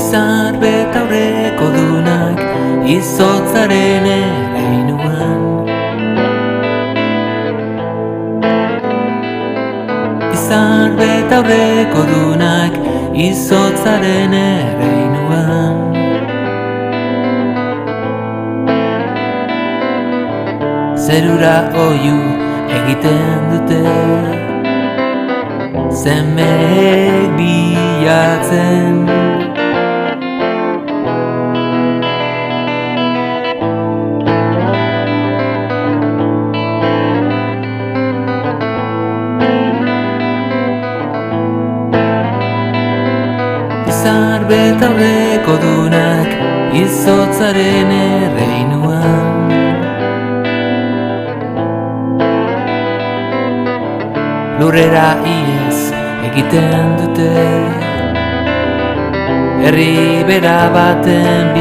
Izar betaurreko dunak izotzaren ereinuan. Izar betaurreko dunak izotzaren ereinuan. Zerura oiu egiten dute semeek bilatzen. Izar betaurreko dunak izotzaren erreinuan. Lurrera iez egiten dute herri bera baten